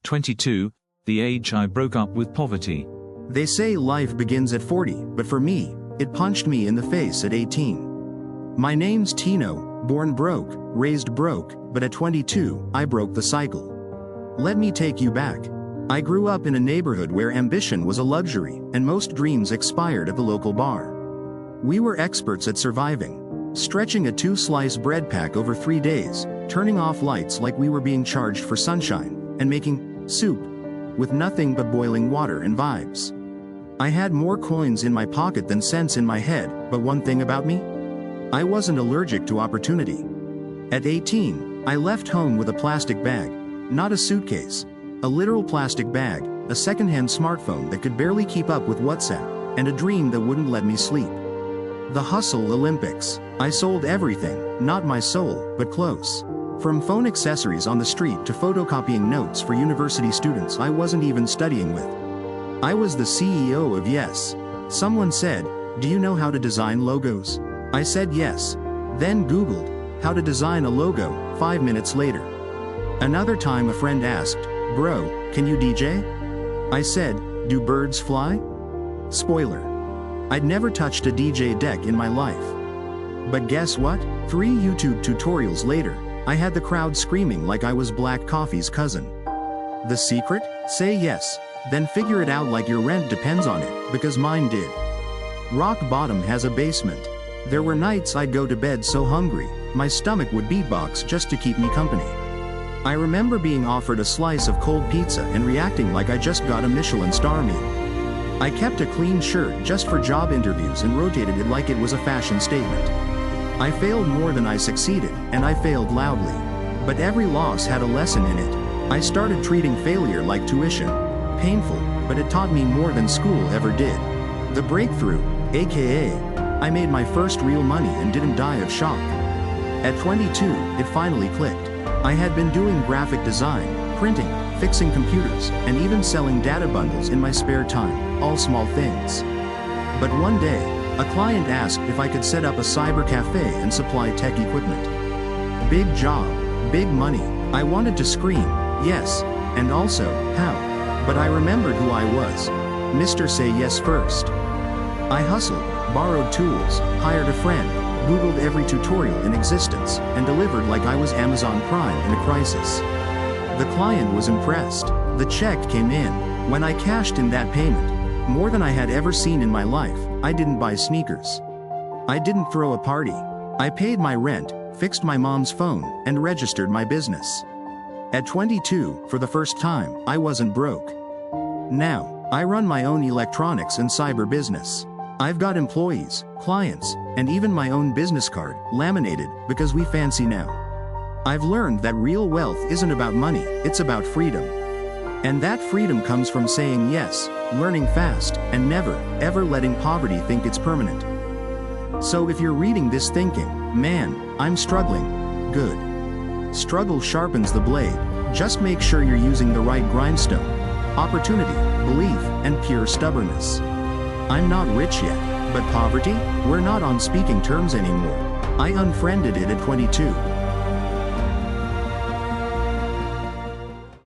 22, the age I broke up with poverty. They say life begins at 40, but for me, it punched me in the face at 18. My name's Tino, born broke, raised broke, but at 22, I broke the cycle. Let me take you back. I grew up in a neighborhood where ambition was a luxury, and most dreams expired at the local bar. We were experts at surviving, stretching a 2-slice bread pack over 3 days, turning off lights like we were being charged for sunshine, and making soup with nothing but boiling water and vibes. I had more coins in my pocket than sense in my head, but one thing about me? I wasn't allergic to opportunity. At 18, I left home with a plastic bag, not a suitcase, a literal plastic bag, a second-hand smartphone that could barely keep up with WhatsApp, and a dream that wouldn't let me sleep. The Hustle Olympics. I sold everything, not my soul, but close. From phone accessories on the street to photocopying notes for university students I wasn't even studying with. I was the CEO of Yes. Someone said, "Do you know how to design logos?" I said yes. Then Googled, how to design a logo, 5 minutes later. Another time a friend asked, "Bro, can you DJ?" I said, "Do birds fly?" Spoiler. I'd never touched a DJ deck in my life. But guess what? 3 YouTube tutorials later, I had the crowd screaming like I was Black Coffee's cousin. The secret? Say yes, then figure it out like your rent depends on it, because mine did. Rock bottom has a basement. There were nights I'd go to bed so hungry, my stomach would beatbox just to keep me company. I remember being offered a slice of cold pizza and reacting like I just got a Michelin star meal. I kept a clean shirt just for job interviews and rotated it like it was a fashion statement. I failed more than I succeeded, and I failed loudly. But every loss had a lesson in it. I started treating failure like tuition. Painful, but it taught me more than school ever did. The breakthrough, aka, I made my first real money and didn't die of shock. At 22, it finally clicked. I had been doing graphic design, printing, fixing computers, and even selling data bundles in my spare time, all small things. But one day, a client asked if I could set up a cyber cafe and supply tech equipment. Big job, big money. I wanted to scream, yes, and also, how? But I remembered who I was. Mr. Say Yes First. I hustled, borrowed tools, hired a friend, Googled every tutorial in existence, and delivered like I was Amazon Prime in a crisis. The client was impressed. The check came in. When I cashed in that payment, more than I had ever seen in my life, I didn't buy sneakers. I didn't throw a party. I paid my rent, fixed my mom's phone, and registered my business. At 22, for the first time, I wasn't broke. Now, I run my own electronics and cyber business. I've got employees, clients, and even my own business card, laminated, because we fancy now. I've learned that real wealth isn't about money, it's about freedom. And that freedom comes from saying yes, learning fast, and never, ever letting poverty think it's permanent. So if you're reading this thinking, man, I'm struggling, good. Struggle sharpens the blade, just make sure you're using the right grindstone. Opportunity, belief, and pure stubbornness. I'm not rich yet, but poverty? We're not on speaking terms anymore. I unfriended it at 22.